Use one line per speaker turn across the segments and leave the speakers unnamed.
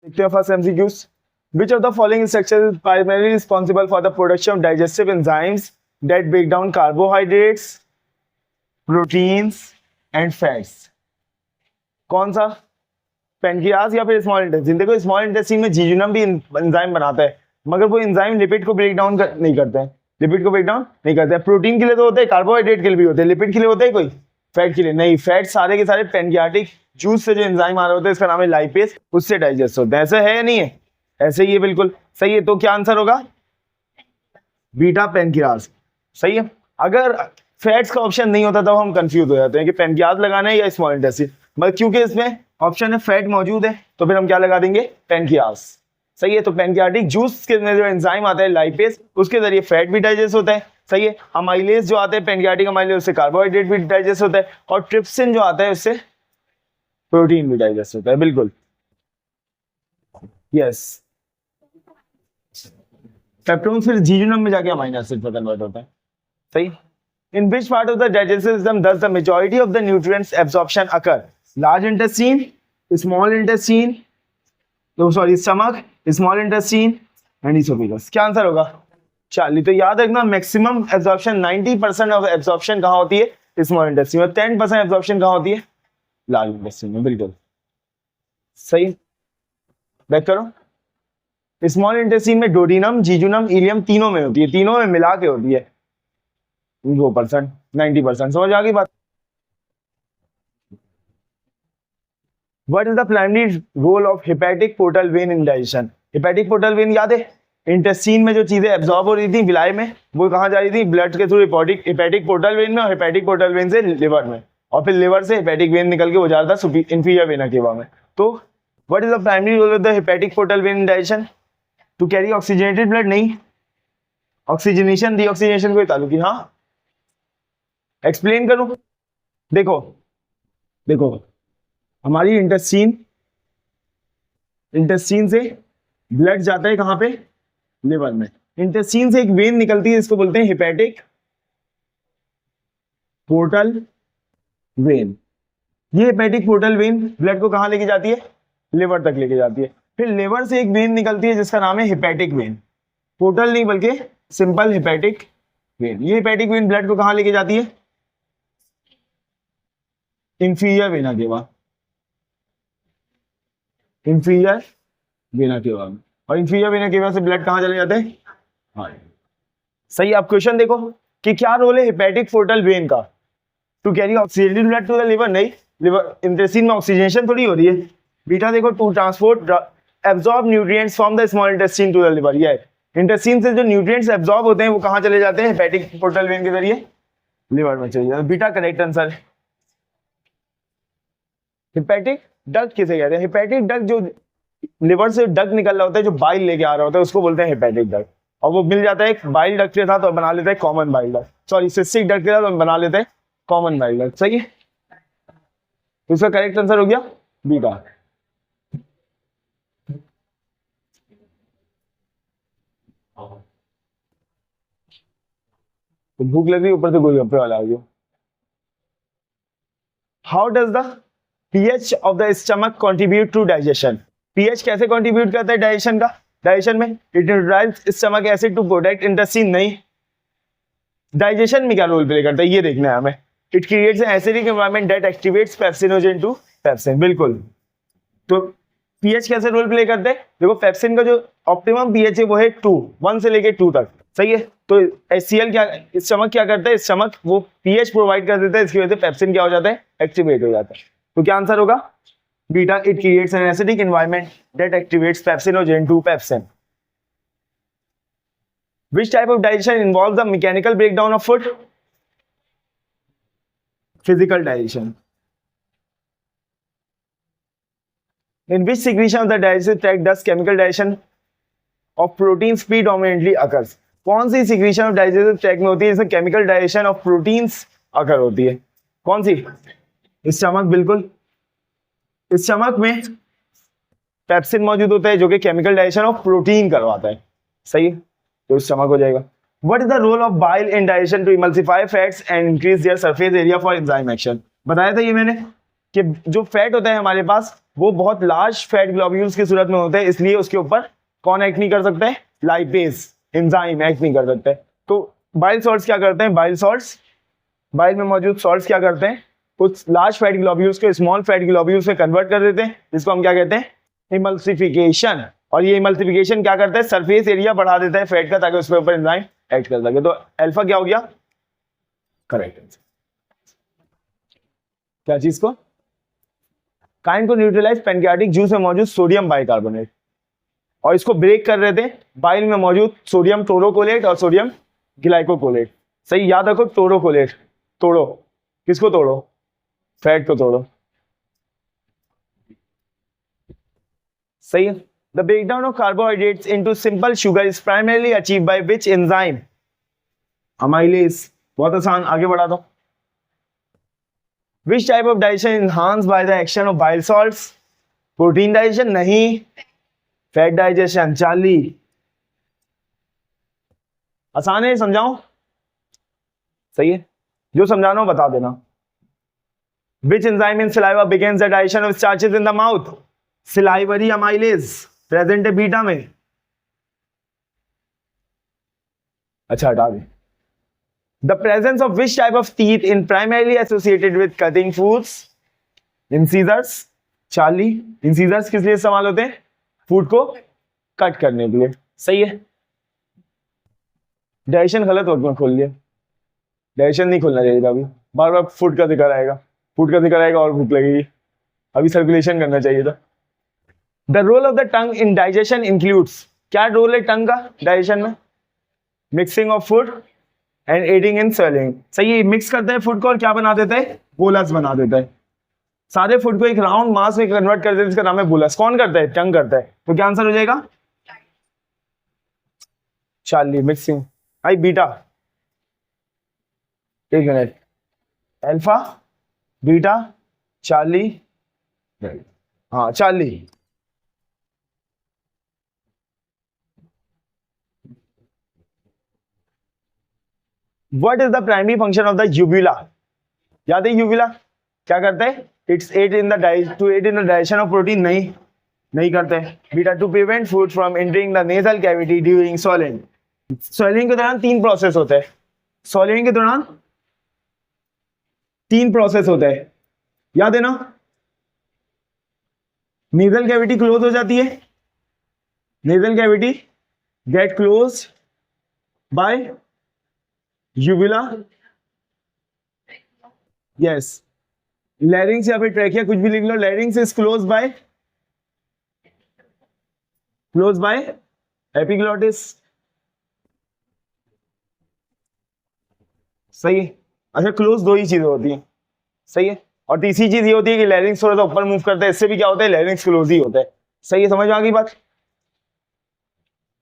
देखते हैं first MCQs. Which of the following structure is primarily responsible for the production of digestive enzymes that break down carbohydrates, proteins and fats? कौन सा? Pancreas या फिर small intestine? देखो small intestine में जीजुनम भी enzyme बनाता है, मगर वो एंजाइम लिपिड को ब्रेक डाउन नहीं करते हैं, लिपिड को ब्रेक डाउन नहीं करते हैं। प्रोटीन के लिए तो होते हैं, कार्बोहाइड्रेट के लिए भी होते हैं, लिपिड के लिए होता है कोई? फैट के लिए नहीं। फैट सारे के सारे पेनक्रियाटिक जूस से जो एंजाइम आ रहे होते हैं, इसका नाम है लाइपेज, उससे डाइजेस्ट होते हैं। ऐसा है या नहीं है? ऐसे ही है, बिल्कुल सही है। तो क्या आंसर होगा? बीटा पेनक्रियास, सही है। अगर फैट्स का ऑप्शन नहीं होता तो हम कंफ्यूज हो जाते हैं कि पेनक्रियास लगाना है या स्मॉल इंटेस्टाइन, मगर क्योंकि इसमें ऑप्शन है फैट मौजूद है तो फिर हम क्या लगा देंगे? पेनक्रियास, सही है। तो पेनक्रियाटिक जूस के जो एंजाइम आता है लाइपेज, उसके जरिए फैट भी डाइजेस्ट होता है, सही है। अमाइलेज जो आते हैं पेनक्रियाटिक अमाइलेज, उससे कार्बोहाइड्रेट भी डाइजेस्ट होता है, और ट्रिप्सिन जो आता है उससे प्रोटीन भी डाइजेस्ट होता है, बिल्कुल यस। पेप्टोन फिर जीजुनम में जाके अमीनो एसिड पर कन्वर्ट होता है, सही। In which part of the digestive system does the majority of the nutrients absorption occur? Large intestine, small intestine, sorry stomach, small intestine and oesophagus. क्या आंसर होगा? चलिए तो याद रखना, मैक्सिमम एब्जॉर्प्शन 90% ऑफ एब्जॉर्प्शन कहाँ होती है? स्मॉल इंटेस्टाइन में। 10% एब्जॉर्प्शन कहाँ होती है? लार्ज इंटेस्टाइन में, बिल्कुल सही। बैक करो। स्मॉल इंटेस्टाइन में डोडिनम, जीजुनम, इलियम तीनों में होती है, तीनों में मिला के होती है 2%, 90%। समझ आ गई बात? What is the primary role of hepatic portal vein in digestion? hepatic portal vein याद है? इंटेस्टाइन में जो चीजें एब्जॉर्ब हो रही थी विलाय में, वो कहाँ जा रही थी? ब्लड के थ्रू हेपेटिक पोर्टल वेन में, और हेपेटिक पोर्टल वेन से लिवर में, और फिर लिवर से हेपेटिक वेन निकल के वो जा रहा था इंफीरियर वेना केवा में। तो what is the primary role of the hepatic portal vein in digestion? To carry oxygenated blood? नहीं, ऑक्सीजनेशन डीऑक्सीजनेशन कोई ताल्लुक ही। हाँ, एक्सप्लेन करूं? देखो देखो, हमारी इंटेस्टाइन से ब्लड जाता है कहां पे? लिवर में। इंटेस्टाइन से एक वेन निकलती है, इसको बोलते हैं हेपेटिक पोर्टल वेन। ये हेपेटिक पोर्टल वेन ब्लड को कहां लेके जाती है? लिवर तक लेके जाती है। फिर लिवर से एक वेन निकलती है जिसका नाम है हेपेटिक वेन, पोर्टल नहीं बल्कि सिंपल हेपेटिक वेन। ये हेपेटिक वेन ब्लड को कहां लेके जाती है? Inferior vena cava, inferior vena cava में। और इंफीरियर वेना केवा से ब्लड कहां चले जाते हैं? हाँ सही। आप क्वेश्चन देखो कि क्या रोल है हेपेटिक पोर्टल वेन का? To carry oxygenated blood to the liver? नहीं, लिवर इंटेस्टाइन में ऑक्सीजनेशन थोड़ी हो रही है। बीटा देखो, to transport absorb nutrients from the small intestine to the liver. ये इंटेस्टाइन से जो न्यूट्रिएंट्स एब्जॉर्ब होते हैं वो कहां चले जाते हैं? हेपेटिक पोर्टल वेन के जरिए लिवर में चले जाते हैं। Beta correct answer. Hepatic duct किसे कहते हैं? हेपेटिक डक्ट जो लिवर से डक्ट निकल रहा होता है, जो बाइल लेके आ रहा होता है, उसको बोलते हैं हेपेटिक डक्ट। और वो मिल जाता है एक बाइल डक्ट के साथ तो बना लेते हैं common bile duct, sorry cystic duct के साथ तो बना लेते हैं कॉमन बाइल डक्ट, सही है। तो इसका करेक्ट आंसर हो गया बीटा। तो भूख लग रही है, ऊपर से गोलगप्पे वाला आ गया। How does the pH of the stomach contribute to digestion? pH कैसे कंट्रीब्यूट करता है डाइजेशन का? डाइजेशन में it neutralize stomach acid to protect intestine. नहीं, डाइजेशन में क्या रोल प्ले करता है ये देखना है हमें। It creates an acidic environment that activates pepsinogen to pepsin. बिल्कुल। तो pH कैसे रोल प्ले करते हैं? देखो पेप्सिन का जो ऑप्टिमम pH है वो है 2, 1 से लेके 2 तक, सही है। तो HCl क्या, स्टमक क्या करता है? स्टमक वो pH प्रोवाइड कर देता है, इसकी वजह से पेप्सिन क्या हो जाता है? एक्टिवेट हो जाता है। तो क्या आंसर होगा? बीटा। It creates an acidic environment that activates pepsinogen to pepsin. Which type of digestion involves the mechanical breakdown of food? Physical digestion. In which secretion of the digestive tract does chemical digestion of proteins predominantly occurs? कौन सी secretion of digestive tract में होती है जिसमें chemical digestion of proteins occur होती है? कौन सी? Stomach, बिल्कुल। Stomach में पेप्सिन मौजूद होता है जो कि केमिकल डाइजेशन ऑफ प्रोटीन करवाता है, सही है। तो स्टमक हो जाएगा। What is the role of bile in digestion to emulsify fats and increase their surface area for enzyme action? बताया था ये मैंने कि जो फैट होता है हमारे पास वो बहुत लार्ज फैट ग्लोब्यूल्स की सूरत में होते हैं, इसलिए उसके ऊपर कौन एक्ट नहीं कर सकता है, लाइपेज एंजाइम एक्ट नहीं कर सकते। तो बाइल सॉल्ट्स क्या करते हैं, बाइल सॉल्ट्स, बाइल में मौजूद सॉल्ट्स क्या करते हैं, कुछ लार्ज फैट ग्लोब्यूल्स को स्मॉल फैट ग्लोब्यूल्स में कन्वर्ट कर देते हैं, जिसको हम क्या कहते हैं, इमल्सिफिकेशन। और ये इमल्सिफिकेशन क्या करता है, सरफेस एरिया बढ़ा देता है फैट का, ताकि उसके ऊपर एंजाइम एक्ट कर सके। तो अल्फा क्या हो गया, करेक्ट आंसर। क्या चीज को, काइन को न्यूट्रलाइज पैनक्रियाटिक जूस में मौजूद सोडियम बाइकार्बोनेट, और इसको ब्रेक कर रहे थे बाइल में मौजूद सोडियम टोरोकोलेट और सोडियम ग्लाइकोकोलेट। सही, याद रखो, टोरोकोलेट, तोड़ो, किसको तोड़ो, फैट को तोड़ो। सही है। The breakdown of carbohydrates into simple sugar is primarily achieve by which enzyme, amylase. बहुत आसान, आगे बढ़ा दो। विच type of digestion enhanced by the action of bile salts, protein digestion नहीं, फैट डाइजेशन। चार्ली, आसान है, समझाऊं? सही है, जो समझाना हो बता देना। Which enzyme in saliva begins the digestion of starches in the mouth, salivary amylase, present है बीटा में। अच्छा, हटा दे। The presence of which type of teeth in primarily associated with cutting foods, incisors. Charlie, incisors किस लिए इस्तेमाल होते हैं, फूड को कट करने के लिए। सही है। डाइजेशन गलत वक्त में खोल लिया, डाइजेशन नहीं खोलना चाहिए था अभी, बार बार फूड का जिक्र आएगा, फूड का जिक्र आएगा और भूख लगेगी, अभी सर्कुलेशन करना चाहिए था। The role of the tongue in digestion includes, क्या रोल है टंग का डाइजेशन में, mixing of food and aiding in swallowing. सही है, मिक्स करता है फूड को और क्या बना देता है, बोलस बना देता है, सारे फूड को एक राउंड मास में कन्वर्ट कर देता है, इसका नाम है बोलस। कौन करता है, टंग करता है। तो क्या आंसर हो जाएगा, चार्ली, मिक्सिंग। आई बीटा, एक मिनट, अल्फा, बीटा, चार्ली, हाँ Charlie. What is the primary function of the uvula, याद है यूबुला क्या करता है, it's aid in the to aid in the digestion of protein, नहीं, नहीं करते। Beta, to prevent food from entering the nasal cavity during swallowing. Swallowing के दौरान 3 प्रोसेस होते हैं, स्वॉलिंग के दौरान 3 प्रोसेस होते हैं, याद है ना। नेजल कैविटी क्लोज हो जाती है, nasal cavity get close by uvula, yes. Larynx या फिर ट्रैकिया, कुछ भी लिख लो, larynx is close by epiglottis. सही है। अच्छा, क्लोज 2 ही चीजें होती हैं, सही है। और तीसरी चीज ये होती है कि लैरिंग्स थोड़ा सा ऊपर मूव करता है, इससे भी क्या होता है, लैरिंग्स क्लोज ही होता है। सही है, समझ में आ गई बात।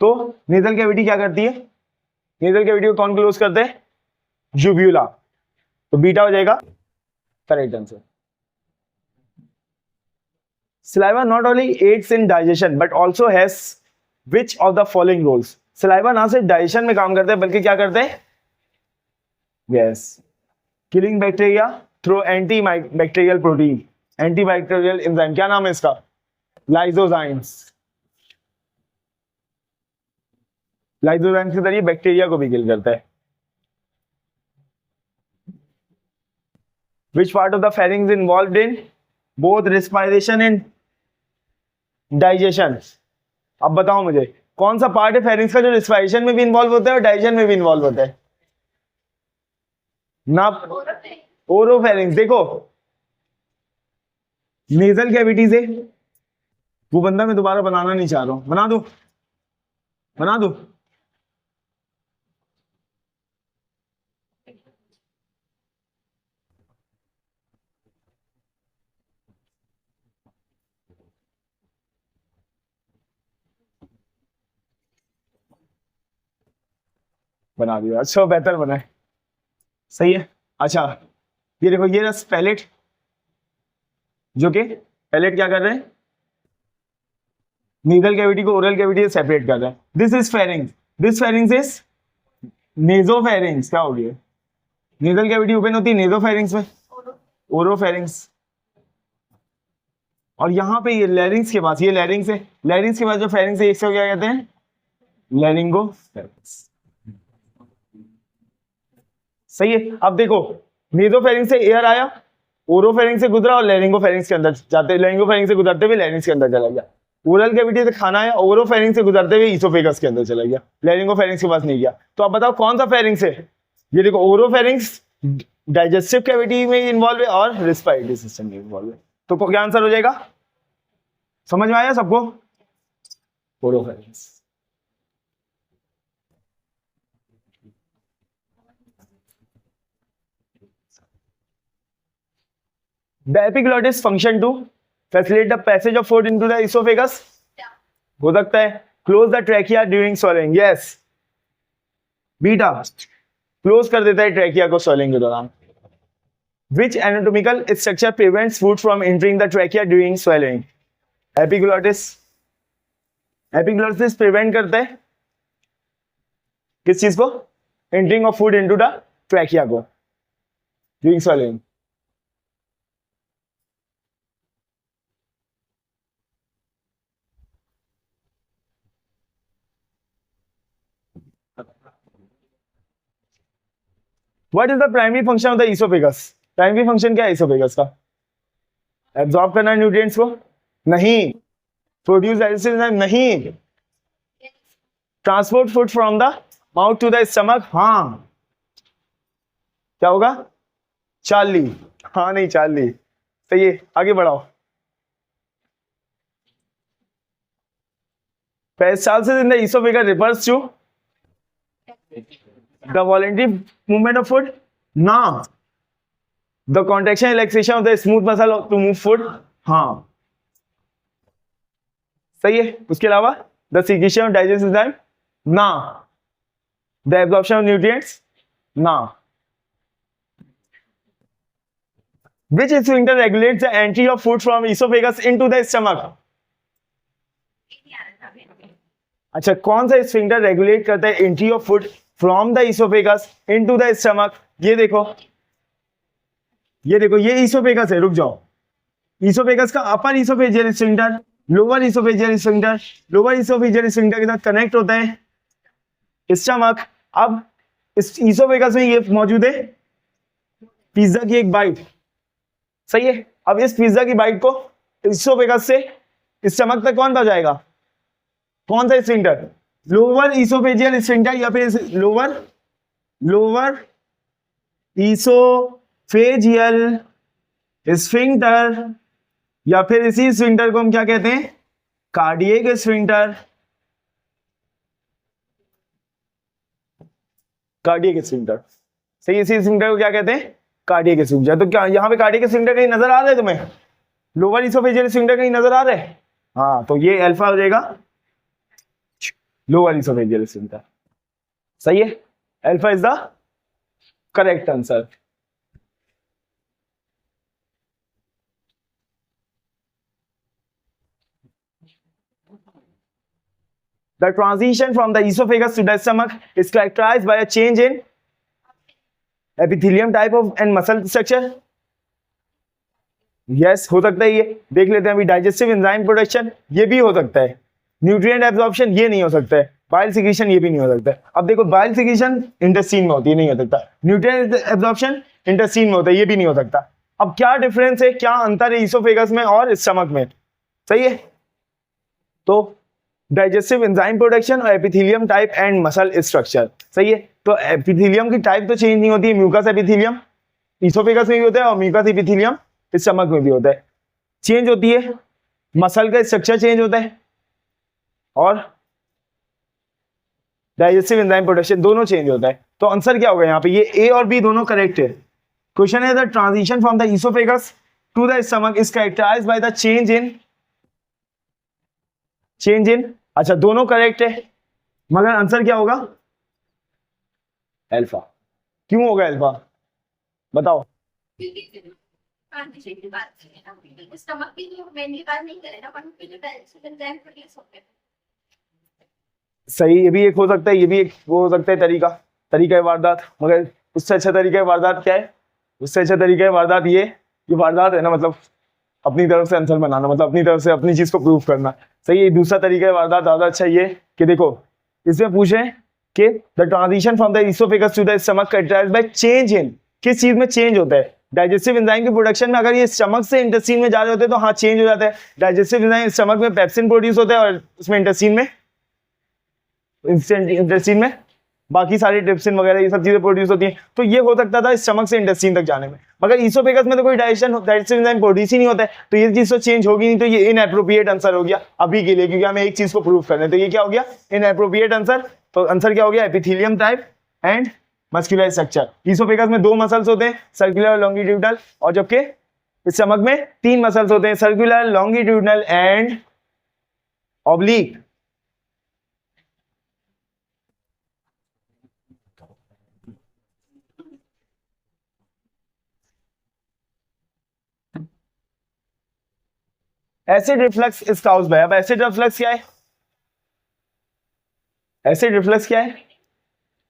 तो नेजल कैविटी क्या करती है, नेजल कैविटी को कौन क्लोज करते हैं, यूबुला। तो बीटा हो जाएगा correct answer. Saliva not only aids in digestion but also has which of the following roles? Saliva ना सिर्फ डाइजेशन में काम करता है बल्कि क्या करते हैं, yes, killing bacteria through anti-bacterial protein, anti-bacterial enzyme, क्या नाम है इसका, lysozymes। lysozymes के जरिए बैक्टीरिया को भी किल करता है। Which part of the pharynx is involved in both respiration and digestion? अब बताओ मुझे कौन सा पार्ट है फेरिंग्स का जो रिस्पायरेशन में भी इन्वॉल्व होता है और डाइजेशन में भी इन्वॉल्व होता है ना, ओरोफेरिंग्स। देखो नेजल कैविटी से, वो बंदा मैं दोबारा बनाना नहीं चाह रहा हूं, बना दो, बना दो। बना दिया, अच्छा बेहतर बना है, सही है। अच्छा ये देखो, ये रस पैलेट, जो कि पैलेट क्या कर रहे हैं, नेजल कैविटी को ओरल कैविटी से सेपरेट कर रहे हैं। This is pharynx, this pharynx is nasopharynx. क्या हो गया, नेजल कैविटी ओपन होती है नेजोफेरिंग्स में, ओरोफेरिंग्स। और यहाँ पे ये लैरिंग्स के पास, ये लैरिंग्स है, लैरिंग्स के पास जो फेरिंग्स है इसको क्या कहते हैं? लैरिंगो। सही है। अब देखो नेजोफेरिंग से एयर आया, ओरोफेरिंग से गुजरा और लैरिंगोफेरिंग्स के अंदर जाते, लैरिंगोफेरिंग से गुजरते हुए लैरिंग्स के अंदर चला गया। ओरल कैविटी से खाना आया, ओरोफेरिंग से गुजरते हुए ईसोफेगस के अंदर चला गया, लैरिंगोफेरिंग्स के पास नहीं गया। तो अब बताओ कौन सा फेरिंग्स है? ये देखो ओरोफेरिंग्स डाइजेस्टिव कैविटी में इन्वॉल्व है और रेस्पिरेटरी सिस्टम में इन्वॉल्व है। तो क्या आंसर हो जाएगा? समझ में आया सबको? Oropharynx. The epiglottis function to facilitate the passage of food into the esophagus. हो सकता है close the trachea during swallowing. Yes. Beta close कर देता है ट्रैकिया को swallowing के दौरान. Which anatomical structure prevents food from entering the trachea during swallowing? Epiglottis. Epiglottis prevent करता है किस चीज को? Entering of food into the trachea को during swallowing. What is the primary function of the esophagus? Primary function क्या है esophagus का? Absorb करना nutrients को? नहीं. Produce digestive enzyme? नहीं. Transport food from the mouth to the stomach? हाँ. क्या होगा? चार्ली. हाँ नहीं चार्ली. सही है. आगे बढ़ाओ. Peristalsis in the esophagus refers to the voluntary movement of food? No. The contraction and relaxation of the smooth muscle to move food? हाँ. सही है. उसके अलावा the secretion of digestive enzyme? No. The absorption of nutrients? No. Which sphincter regulates the entry of food from esophagus into the stomach? अच्छा कौन सा sphincter regulate करता है entry of food from the oesophagus into the stomach? ये देखो ये oesophagus है. रुक जाओ. इसोफेगस का upper oesophageal sphincter, lower oesophageal sphincter, lower oesophageal sphincter के साथ कनेक्ट होता है स्टमक. अब इस इसोफेगस में ये मौजूद है पिज्जा की एक बाइट. सही है. अब इस पिज्जा की बाइट को इसोफेगस से स्टमक तक कौन पहुंचाएगा? कौन सा स्फिंक्टर? लोअर इसोफेजियल स्फिंक्टर या फिर लोअर इसोफेजियल स्फिंक्टर या फिर इसी स्फिंक्टर को हम क्या कहते हैं? Cardiac sphincter. Cardiac sphincter. सही. इसी स्फिंक्टर को क्या कहते हैं? Cardiac sphincter. तो क्या यहाँ पे कार्डियक स्फिंक्टर कहीं नजर आ रहा है तुम्हें? लोअर इसोफेजियल स्फिंक्टर कहीं नजर आ रहा है? हाँ तो ये अल्फा हो जाएगा लोअर इसोफेजियल स्फिंक्टर. सही है. Alpha is the correct answer. The transition from the esophagus to the stomach is characterized by a change in epithelium type of and muscle structure. Yes, हो सकता है. ये देख लेते हैं अभी. डाइजेस्टिव एंजाइम प्रोडक्शन ये भी हो सकता है. न्यूट्रिएंट एब्जॉर्प्शन ये नहीं हो सकता है. बाइल सिक्रीशन ये भी नहीं हो सकता है. अब देखो बाइल सिक्रीशन इंटेस्टाइन में होती है, नहीं हो सकता. न्यूट्रिएंट एब्जॉर्प्शन इंटेस्टाइन में होता है, ये भी नहीं हो सकता. अब क्या डिफरेंस है, क्या अंतर है इसोफेगस में और स्टमक में? सही है. तो डाइजेस्टिव एंजाइम प्रोडक्शन और epithelium type and muscle structure. सही है. तो एपिथेलियम की टाइप तो चेंज नहीं होती है. म्यूकस एपिथेलियम इसोफेगस में भी होता है और म्यूकस एपिथेलियम स्टमक में भी होता है. चेंज होती है. मसल का स्ट्रक्चर चेंज होता है और डाइजेस्टिव एंजाइम प्रोडक्शन दोनों चेंज होता है. तो आंसर क्या होगा यहाँ पे? ये ए और बी दोनों करेक्ट है. क्वेश्चन है the transition from the oesophagus to the stomach is characterised by the change in. अच्छा दोनों करेक्ट है मगर आंसर क्या होगा? अल्फा. क्यों होगा अल्फा? बताओ. सही. ये भी एक हो सकता है, ये भी एक वो हो सकता है तरीका वारदात. मगर उससे अच्छा तरीका वारदात क्या है? उससे अच्छा तरीका वारदात ये वारदात है ना, मतलब अपनी तरफ से आंसर बनाना, मतलब अपनी तरफ से अपनी चीज को प्रूव करना। सही है। दूसरा तरीका है वारदात ज्यादा अच्छा ये कि देखो इसमें पूछे कि the transition from the oesophagus to the stomach characterised by change in, किस चीज में चेंज होता है? डाइजेस्टिव एंजाइम के प्रोडक्शन में अगर ये स्टमक से इंटेस्टाइन में जा रहे होते हैं तो हाँ चेंज हो जाता है। डाइजेस्टिव एंजाइम स्टमक में पेप्सिन प्रोड्यूस होता है और उसमें इंटेस्टाइन में बाकी सारी ट्रिप्सिन वगैरह ये सब चीजें प्रोड्यूस होती हैं। तो ये हो सकता था स्टमक से इंटेस्टाइन तक जाने में, मगर इसोफेगस में तो कोई डाइजेस्टिव एंजाइम प्रोड्यूस ही नहीं होता है, तो ये चीज तो चेंज होगी नहीं। तो ये इनएप्रोप्रिएट आंसर हो गया अभी के लिए, क्योंकि हमें एक चीज को प्रूव करना है। तो ये क्या हो गया? Inappropriate answer. तो आंसर क्या हो गया? Epithelium type and muscular structure. Oesophagus में 2 मसल्स होते हैं, सर्कुलर और लॉन्गिट्यूडनल, और जबकि स्टमक में 3 मसल्स होते हैं, circular, longitudinal and oblique. Acid reflux is caused bye, अब एसिड रिफ्लक्स क्या है? एसिड रिफ्लक्स क्या है?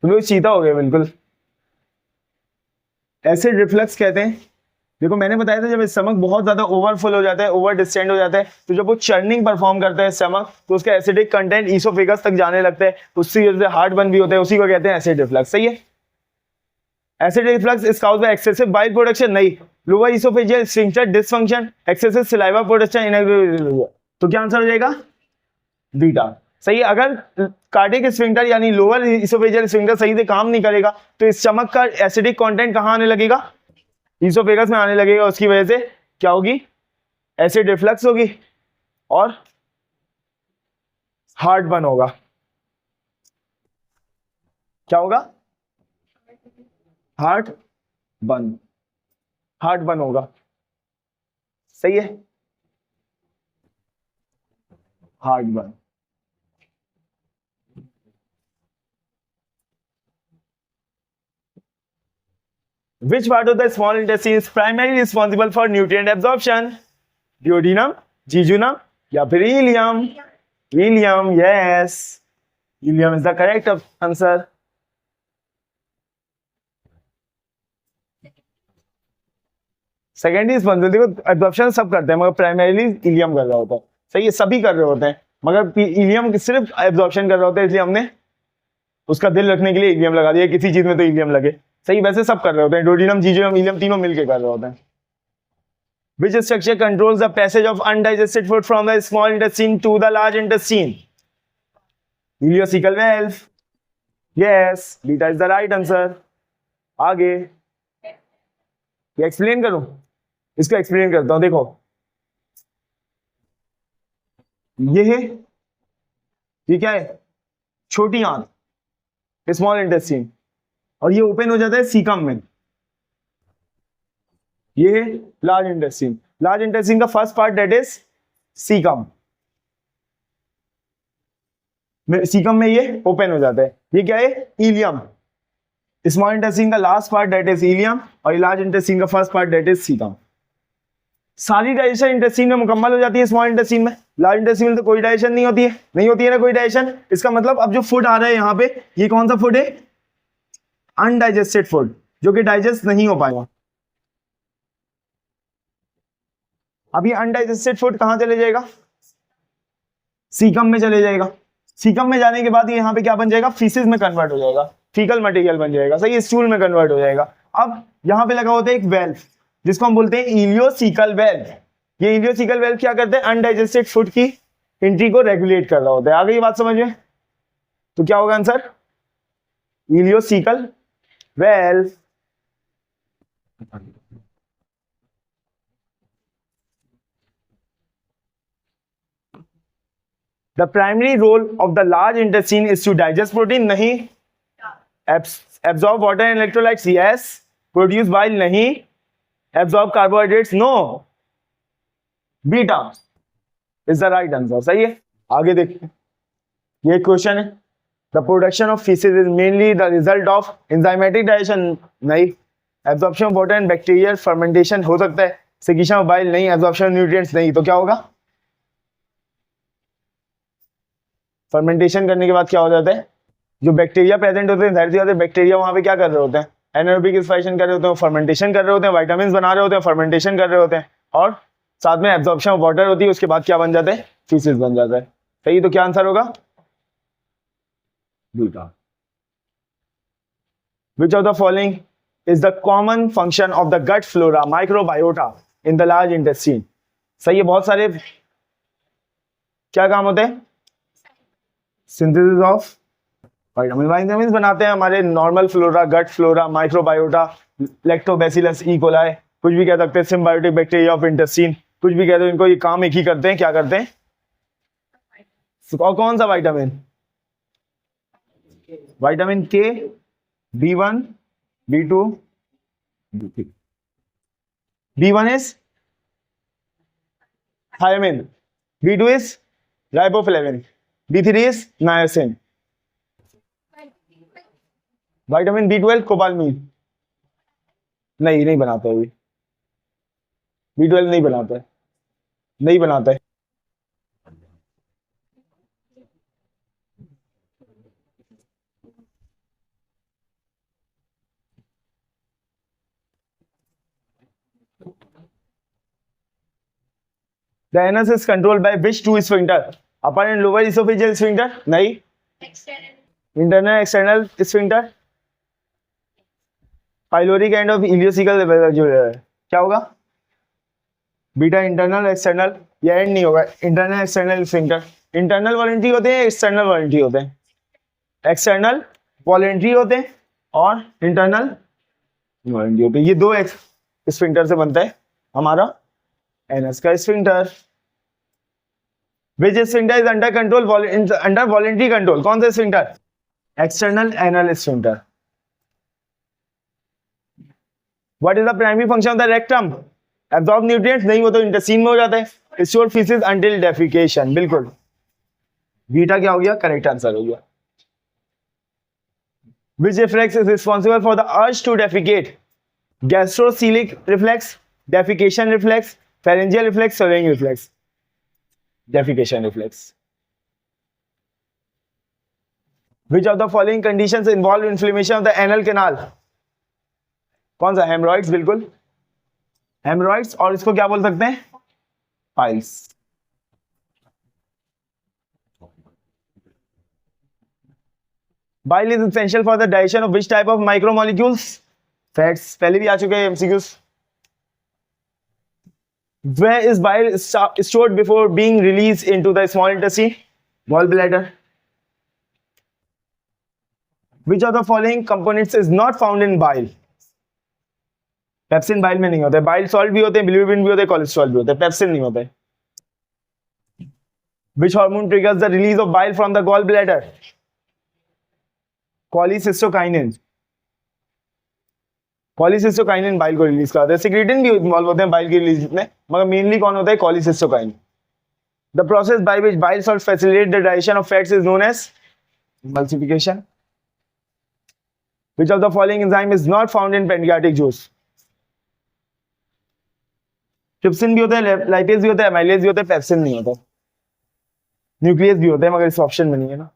तुम लोग चीता हो गए बिल्कुल। एसिड रिफ्लक्स कहते हैं, देखो मैंने बताया था जब स्टमक बहुत ज्यादा ओवरफुल हो जाता है, ओवर डिस्टेंड हो जाता है, तो जब वो चर्निंग परफॉर्म करता है स्टमक तो उसका एसिडिक कंटेंट इसोफेगस तक जाने लगता है, उसकी वजह से हार्ट बर्न भी होता है, उसी को कहते हैं एसिड रिफ्लक्स। सही है। Acid reflux is caused by excessive bile production, नहीं, lower oesophageal sphincter dysfunction, excessive saliva production. तो क्या आंसर हो जाएगा? बीटा। सही है। अगर कार्डियक स्फिंक्टर यानी लोअर इसोफेजियल स्फिंक्टर सही से काम नहीं करेगा तो स्टमक का एसिडिक कंटेंट कहां आने लगेगा? इसोफेगस में आने लगेगा, उसकी वजह से क्या होगी? एसिड रिफ्लक्स होगी और हार्ट बर्न होगा। क्या होगा? हार्ट बर्न, हार्ट बर्न होगा। सही है। Heart burn. Which part of the small intestine is primarily responsible for nutrient absorption? Duodenum, jejunum, या फिर ileum? Ileum, yes. Ileum is the correct answer. Secondary स्पॉन्जिबल, देखो एब्जॉर्प्शन सब करते हैं मगर प्राइमरीली इलियम कर रहा होता है। सही है, सभी कर रहे होते हैं मगर इलियम सिर्फ एब्जॉर्प्शन कर रहा होता है, इसलिए हमने उसका दिल रखने के लिए इलियम लगा दिया, किसी चीज में तो इलियम लगे। सही, वैसे सब कर रहे होते हैं, डोडिनम, जीजोनम, इलियम तीनों मिलके कर रहे होते हैं। Which structure controls the passage of undigested food from the small intestine to the large intestine? Ileocecal valve. Yes, beta is the right answer. आगे ये एक्सप्लेन करूं? इसको एक्सप्लेन करता हूं। देखो ये है, ये क्या है? छोटी आंत, स्मॉल इंटेस्टाइन, और ये ओपन हो जाता है सीकम में। ये है लार्ज इंटेस्टाइन। लार्ज इंटेस्टाइन का first part that is caecum, caecum में ये ओपन हो जाता है। ये क्या है? इलियम। स्मॉल इंटेस्टाइन का last part that is ilium और लार्ज इंटेस्टाइन का first part that is caecum. सारी डाइजेशन इंटेस्टाइन में मुकम्मल हो जाती है स्मॉल इंटेस्टाइन में, लार्ज इंटेस्टाइन में तो कोई डाइजेशन नहीं होती है, नहीं होती है ना कोई डाइजेशन। इसका मतलब अब जो फूड आ रहा है यहाँ पे, ये कौन सा फूड है? अनडाइजेस्टेड फूड, जो कि डाइजेस्ट नहीं हो पाएगा। अभी अनडाइजेस्टेड फूड कहां चले जाएगा? सीकम में चले जाएगा। सीकम में जाने के बाद ये यहाँ पे क्या बन जाएगा? फीसिस में कन्वर्ट हो जाएगा, फीकल मटेरियल बन जाएगा। सही, स्टूल में कन्वर्ट हो जाएगा। अब यहाँ पे लगा होता है एक वेल्व जिसको हम बोलते हैं इलियोसिकल वेल्व। ये इलियोसिकल वेल्व क्या करते हैं? अनडाइजेस्टेड फूड की एंट्री को रेगुलेट कर रहा होता है। आ गई बात समझ में? तो क्या होगा answer? Ileocaecal valve. The primary role of the large intestine is to digest protein, नहीं। Absorb water and electrolytes, yes। Produce bile, नहीं। Absorb carbohydrates, no। Beta is the right answer। सही है। आगे देखिए, ये क्वेश्चन है, the production of feces is mainly the result of enzymatic digestion, नहीं। Absorption of water and bacterial fermentation हो सकता है। Secretion of bile, नहीं। Absorption of nutrients, नहीं। तो क्या होगा? फर्मेंटेशन करने के बाद क्या हो जाता है? जो बैक्टीरिया प्रेजेंट होते हैं, जाहिर सी बात है बैक्टीरिया वहां पे क्या कर रहे होते हैं? एनारोबिक एक्सपांशन कर रहे होते हैं, फर्मेंटेशन कर रहे होते हैं, विटामिन्स बना रहे होते हैं, फर्मेंटेशन कर रहे होते हैं, और साथ में एब्जॉर्प्शन ऑफ वाटर होती है, उसके बाद क्या बन जाता है, फीसिस बन जाता है। सही, तो क्या आंसर होगा, beta. Which of the following is the common function of the gut flora microbiota in the large intestine? सही है, बहुत सारे क्या काम होते हैं, सिंथेसिस ऑफ विटामिन। विटामिन बनाते हैं हमारे normal flora, gut flora, microbiota, lactobacillus E coli, कुछ भी कह सकते हैं, सिम्बायोटिक बैक्टीरिया ऑफ इंटेस्टाइन, कुछ भी कहते हैं, इनको ये काम एक ही करते हैं, क्या करते हैं, और कौन सा विटामिन, विटामिन के, B1, B2, B3. B1 is thiamine, B2 is riboflavin, B3 is niacin. Vitamin B12 cobalamin, नहीं बनाता है, B12 नहीं बनाता है, नहीं बनाता है। The anus is controlled by which two sphincter? Upper and lower esophageal sphincter? नहीं। Internal, external sphincter? Pyloric end of ileocecal जो है क्या होगा, बीटा इंटरनल एक्सटर्नल, या एंड नहीं होगा, internal external sphincter. Internal voluntary होते हैं, एक्सटर्नल वॉलंटरी होते हैं, एक्सटर्नल वॉलंटरी होते हैं और इंटरनल वॉलंटरी होते हैं। ये दो स्फिंक्टर से बनता है हमारा एनस का sphincter. Which sphincter is under control, under voluntary control? कौन सा sphincter, external anal sphincter. What is the primary function of the rectum? Absorb nutrients, नहीं, वो तो इंटेस्टाइन में हो जाता है। Store feces until defecation, बिल्कुल। बीटा क्या हो गया, करेक्ट आंसर हो गया। Which reflex is responsible for the urge to defecate? Gastrocolic reflex, defecation reflex, pharyngeal reflex, swallowing reflex. Defecation reflex. Which of the following conditions involve inflammation of the anal canal? कौन सा, haemorrhoids, बिल्कुल haemorrhoids, और इसको क्या बोल सकते हैं, piles. Bile is essential for the digestion of which type of micromolecules? Fats, पहले भी आ चुके हैं MCQs। Where is bile stored before being released into the small intestine? Gallbladder. Which of the following components is not found in bile? Pepsin bile में नहीं होता है, bile salt भी होते हैं, बिलिरुबिन भी होते हैं, कोलेस्ट्रॉल भी होते हैं, पेप्सिन नहीं होता है। Which hormone triggers the release of bile from the gallbladder? Cholecystokinin. Cholecystokinin bile को रिलीज कराता है। सिक्रेटिन भी इन्वॉल्व होते हैं बाइल की रिलीज में, मगर मेनली कौन होता है, cholecystokinin. The process by which bile salts facilitate the digestion of fats is known as emulsification. Which of the following enzyme is not found in pancreatic juice? Trypsin भी होता है, lipase भी होता है, एमाइलेज भी होता है, पेप्सिन नहीं होता। न्यूक्लियस भी होता है, मगर इस ऑप्शन में नहीं है ना।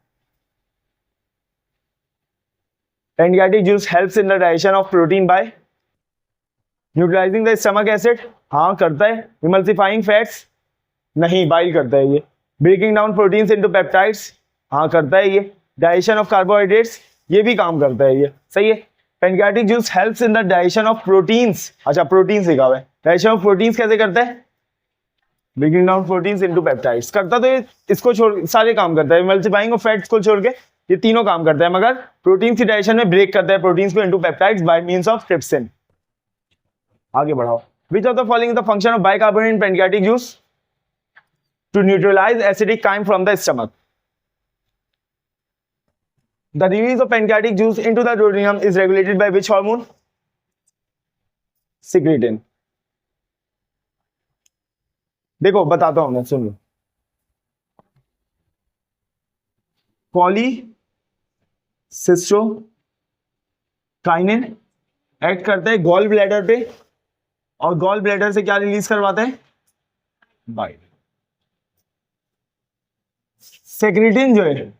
Pancreatic juice helps in the digestion of protein by neutralizing the stomach acid. हाँ करता है। emulsifying fats नहीं, बाइल करता है ये। breaking down proteins into peptides हाँ करता है ये। digestion of carbohydrates ये भी काम करता है ये, सही है। Pancreatic juice helps in the digestion of proteins, अच्छा प्रोटीन लिखा हुआ है, digestion of proteins कैसे करता है, breaking down proteins into peptides करता, तो ये इसको छोड़ सारे काम करता है। emulsifying of fats को छोड़ के ये तीनों काम करता है, मगर प्रोटीन की डाइजेशन में ब्रेक करता है प्रोटीन्स को into peptides by means of trypsin. आगे बढ़ाओ। Which of the following the function of bicarbonate in pancreatic juice? To neutralise acidic chyme from the stomach. The release of pancreatic juice into the duodenum is regulated by which hormone? Secretin. देखो बताता हूं मैं, सुन लो। पॉलीसिस्टोकाइनिन act करता है gall bladder पे, और gall bladder से क्या रिलीज करवाता है? बाइल। सेक्रेटिन जो है,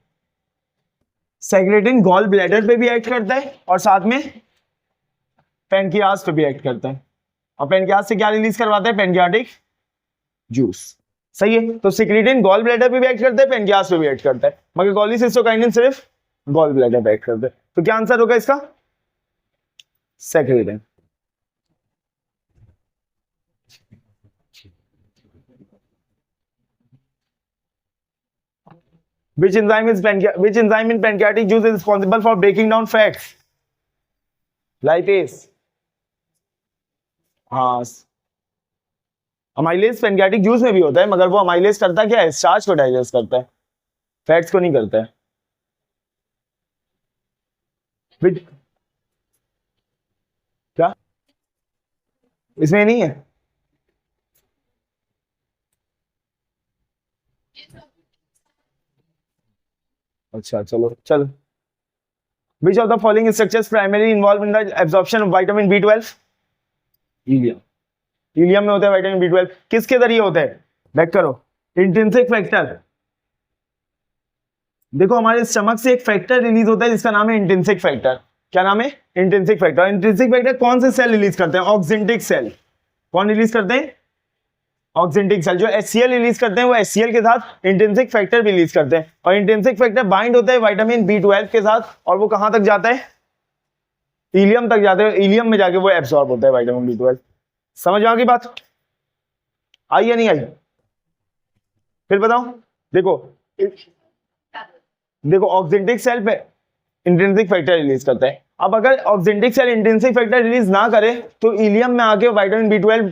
सेक्रेटिन गॉल ब्लैडर पे भी एक्ट करता है और साथ में पैनक्रियाज पे भी एक्ट करता है। और पैनक्रियाज से क्या रिलीज करवाता है? Pancreatic juice. सही है, तो सिक्रीटिन गॉल ब्लैडर पे भी एक्ट करता है, पेनक्रियास पे भी एक्ट करता है, मगर कोलिसिस्टोकाइनिन सिर्फ गॉल ब्लैडर पे एक्ट करता है। तो क्या आंसर होगा इसका? Secretin. Which enzyme in pancreatic juice is responsible for breaking down fats? Lipase. हाँ, अमाइलेज पेनक्रियाटिक जूस में भी होता है, मगर वो अमाइलेज करता क्या है? स्टार्च को डाइजेस्ट करता है, फैट्स को नहीं करता है। क्या इसमें नहीं है? अच्छा चलो चलो। Which of the following structures primary involve in the absorption of vitamin B12? Ileum. Ileum में होता है विटामिन B12। किसके जरिए होता है? बैक करो। Intrinsic factor. देखो हमारे स्टमक से एक फैक्टर रिलीज होता है जिसका नाम है इंट्रिंसिक फैक्टर। क्या नाम है? Intrinsic factor. इंट्रिंसिक फैक्टर कौन से सेल रिलीज करते हैं? Oxyntic cell. कौन रिलीज करते हैं? Oxyntic cell. जो HCl रिलीज करते हैं वो HCl के साथ इंट्रिंसिक फैक्टर भी रिलीज करते हैं, और इंट्रिंसिक फैक्टर बाइंड होता है विटामिन B12 के साथ, और वो कहां तक जाता है? इलियम तक जाते हैं। इलियम में जाके वो एब्सॉर्ब होता है विटामिन B12। समझ आ गई बात? आई या नहीं आई? फिर बताओ। देखो देखो ऑक्जेंटिक सेल पे इंट्रिंसिक फैक्टर रिलीज करता है। अब अगर oxyntic cell intrinsic factor release ना करे तो इलियम में आके विटामिन B12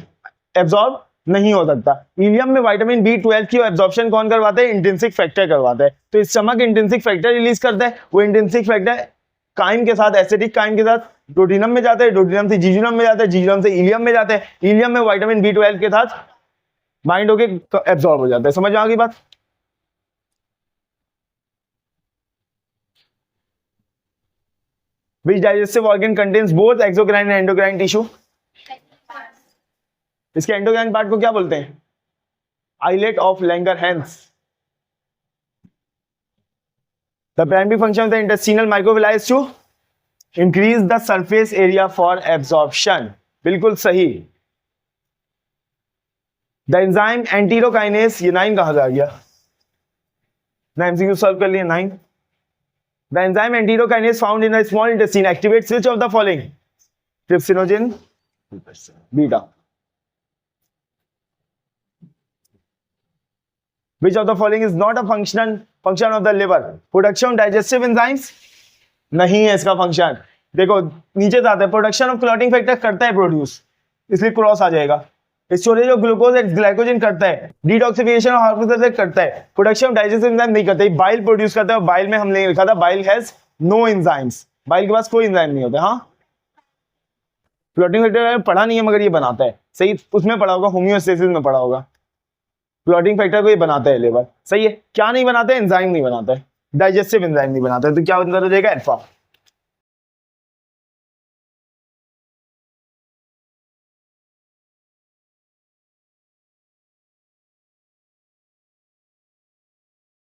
एब्सॉर्ब नहीं हो सकता। इलियम में विटामिन B12 की एब्जॉर्प्शन कौन करवाता है? इंट्रिंसिक फैक्टर करवाता है। तो स्टमक इंट्रिंसिक फैक्टर रिलीज करता है, वो इंट्रिंसिक फैक्टर काइम के साथ, एसिडिक काइम के साथ डोडिनम में जाता है, डोडिनम से जीजुनम में जाता है, जीजुनम से इलियम में जाता है, इलियम में विटामिन B12 के साथ बाइंड होके एब्सॉर्ब हो जाता है। समझ आ गई बात? Which digestive organ contains both exocrine and endocrine tissue? इसके एंडोक्राइन पार्ट को क्या बोलते हैं? Islet of Langerhans. The primary function of the intestinal microvilli is to increase the surface area for absorption. बिल्कुल सही। The enzyme enterokinase, ये 9 कहा जा गया? ना MCQ सॉल्व कर लिए 9। The enzyme enterokinase found in the small intestine activates which of the following? Trypsinogen beta. Which of the following is not a function of the liver? Production of digestive enzymes? नहीं है इसका function. देखो नीचे जाता है, production of clotting factor करता है produce, इसलिए क्रॉस आ जाएगा। Storage of glucose and glycogen करता है, डिटॉक्सिफिकेशन ऑफ हार्मोन्स करता है, प्रोडक्शन ऑफ डाइजेस्टिव एंजाइम नहीं करता है, बाइल प्रोड्यूस करता है। बाइल में हमने लिखा था bile has no enzymes, bile के पास कोई एंजाइम नहीं होता। हाँ, क्लॉटिंग फैक्टर पढ़ा नहीं है मगर ये बनाता है। सही, उसमें पढ़ा होगा, होम्योस्टेसिस में पढ़ा होगा। क्लॉटिंग फैक्टर को ये बनाता है लिवर। सही है। क्या नहीं बनाता है? एंजाइम नहीं बनाता है, डाइजेस्टिव एंजाइम नहीं बनाता है। तो क्या आंसर हो जाएगा? अल्फा।